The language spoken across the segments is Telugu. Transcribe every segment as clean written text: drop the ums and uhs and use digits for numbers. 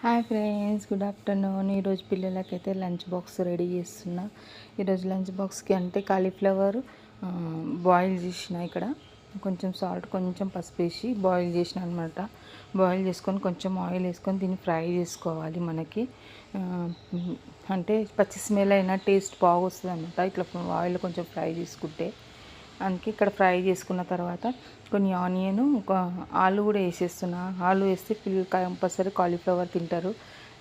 Hi friends, good afternoon. ఈరోజు పిల్లలకైతే లంచ్ బాక్స్ రెడీ చేస్తున్నా. ఈరోజు లంచ్ బాక్స్కి అంటే కాలీఫ్లవర్ బాయిల్ చేసిన. ఇక్కడ కొంచెం సాల్ట్, కొంచెం పసుపు వేసి బాయిల్ చేసిన అనమాట. బాయిల్ చేసుకొని కొంచెం ఆయిల్ వేసుకొని దీన్ని ఫ్రై చేసుకోవాలి. మనకి అంటే పచ్చి స్మెల్ అయినా టేస్ట్ బాగొస్తుంది అనమాట. ఇట్లా ఆయిల్ కొంచెం ఫ్రై చేసుకుంటే అందుకే ఇక్కడ ఫ్రై చేసుకున్న తర్వాత కొన్ని ఆనియన్, ఒక ఆలు కూడా వేసేస్తున్నా. ఆలు వేస్తే పిల్లలు కంపల్సరీ కాలీఫ్లవర్ తింటారు.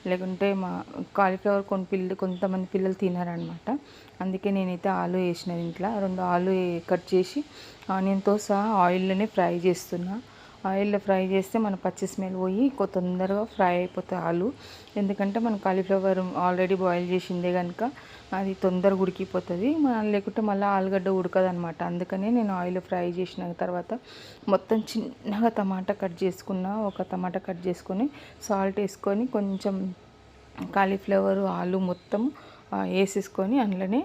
లేకుంటే కాలీఫ్లవర్ కొంతమంది పిల్లలు తినారనమాట. అందుకే నేనైతే ఆలు వేసిన. ఇంట్లో 2 ఆలు కట్ చేసి ఆనియన్తో సహా ఆయిల్లోనే ఫ్రై చేస్తున్నా. ఆయిల్లో ఫ్రై చేస్తే మన పచ్చి స్మెల్ పోయి తొందరగా ఫ్రై అయిపోతాయి ఆలు. ఎందుకంటే మనం కాలీఫ్లవర్ ఆల్రెడీ బాయిల్ చేసిందే కనుక అది తొందరగా ఉడికిపోతుంది. లేకుంటే మళ్ళీ ఆలుగడ్డ ఉడకదనమాట. అందుకని నేను ఆయిల్ ఫ్రై చేసిన తర్వాత మొత్తం చిన్నగా టమాటా కట్ చేసుకున్న. ఒక టమాటా కట్ చేసుకొని సాల్ట్ వేసుకొని కొంచెం కాలీఫ్లవర్ ఆలు మొత్తం వేసేసుకొని అందులోనే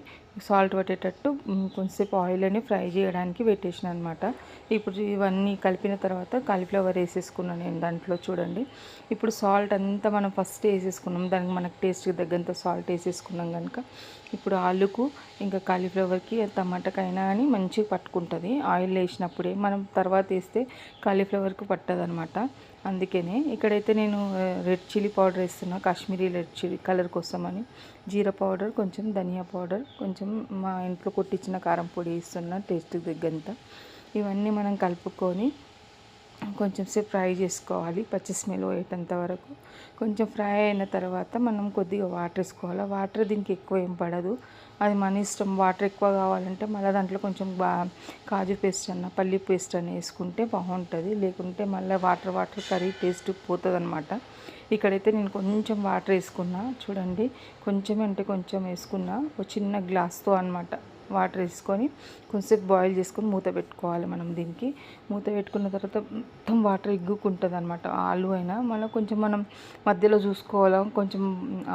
సాల్ట్ పట్టేటట్టు కొంచెంసేపు ఆయిల్ని ఫ్రై చేయడానికి పెట్టేసిన అనమాట. ఇప్పుడు ఇవన్నీ కలిపిన తర్వాత కాలీఫ్లవర్ వేసేసుకున్నాను నేను దాంట్లో. చూడండి, ఇప్పుడు సాల్ట్ అంతా మనం ఫస్ట్ వేసేసుకున్నాం. దానికి మనకు టేస్ట్కి తగ్గంత సాల్ట్ వేసేసుకున్నాం కనుక ఇప్పుడు ఆలుకు ఇంకా కాలీఫ్లవర్కి టమాటాకైనా కానీ మంచిగా పట్టుకుంటుంది. ఆయిల్ వేసినప్పుడే, మనం తర్వాత వేస్తే కాలీఫ్లవర్కి పట్టదనమాట. అందుకనే ఇక్కడైతే నేను రెడ్ చిల్లీ పౌడర్ వేస్తున్నా, కాశ్మీరీ రెడ్ చిల్లీ కలర్ కోసమని. జీరా పౌడర్, కొంచెం ధనియా పౌడర్, కొంచెం మా ఇంట్లో కొట్టించిన కారం పొడి వేస్తున్నా టేస్ట్కి తగ్గంత. ఇవన్నీ మనం కలుపుకొని కొంచెం సేపు ఫ్రై చేసుకోవాలి, పచ్చి స్మెల్ పోయేటంత వరకు. కొంచెం ఫ్రై అయిన తర్వాత మనం కొద్దిగా వాటర్ వేసుకోవాలి. వాటర్ దీనికి ఎక్కువ ఏం పడదు, అది మన ఇష్టం. వాటర్ ఎక్కువ కావాలంటే మళ్ళీ దాంట్లో కొంచెం కాజు పేస్ట్ అన్న పల్లి పేస్ట్ అన్న వేసుకుంటే బాగుంటుంది. లేకుంటే మళ్ళీ వాటర్ కర్రీ టేస్ట్ పోతుంది అనమాట. ఇక్కడైతే నేను కొంచెం వాటర్ వేసుకున్నా. చూడండి, కొంచెం అంటే కొంచెం వేసుకున్నా. ఒక చిన్న గ్లాస్తో అనమాట వాటర్ వేసుకొని కొంచెంసేపు బాయిల్ చేసుకొని మూత పెట్టుకోవాలి. మనం దీనికి మూత పెట్టుకున్న తర్వాత మొత్తం వాటర్ ఎగ్గుకుంటుంది అనమాట. ఆలు అయినా మళ్ళీ కొంచెం మనం మధ్యలో చూసుకోవాలి, కొంచెం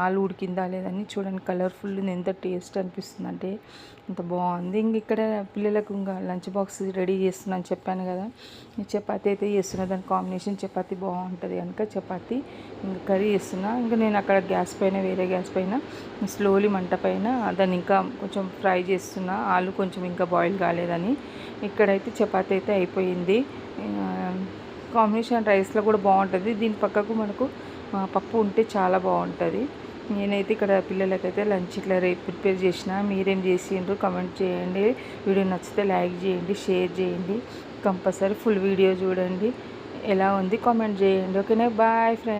ఆలు ఉడికిందా లేదని. చూడండి, కలర్ఫుల్ ఎంత టేస్ట్ అనిపిస్తుంది అంటే అంత బాగుంది. ఇంక ఇక్కడ పిల్లలకు ఇంకా లంచ్ బాక్స్ రెడీ చేస్తున్నాను చెప్పాను కదా. చపాతీ అయితే చేస్తున్నా, దాని కాంబినేషన్ చపాతీ బాగుంటుంది కనుక చపాతీ ఇంకా కర్రీ చేస్తున్నా. ఇంకా నేను అక్కడ గ్యాస్ పైన, వేరే గ్యాస్ పైన స్లోలీ మంట పైన దాన్ని ఇంకా కొంచెం ఫ్రై చేస్తున్నా. ఆలు కొంచెం ఇంకా బాయిల్ కాలేదని. ఇక్కడైతే చపాతీ అయితే అయిపోయింది. కాంబినేషన్ రైస్లో కూడా బాగుంటుంది. దీని పక్కకు మనకు పప్పు ఉంటే చాలా బాగుంటుంది. నేనైతే ఇక్కడ పిల్లలకైతే లంచ్ ఇట్లా ప్రిపేర్ చేసిన. మీరేం చేసిండ్రు కామెంట్ చేయండి. వీడియో నచ్చితే లైక్ చేయండి, షేర్ చేయండి. కంపల్సరీ ఫుల్ వీడియో చూడండి. ఎలా ఉంది కామెంట్ చేయండి. ఓకేనా? Bye friends.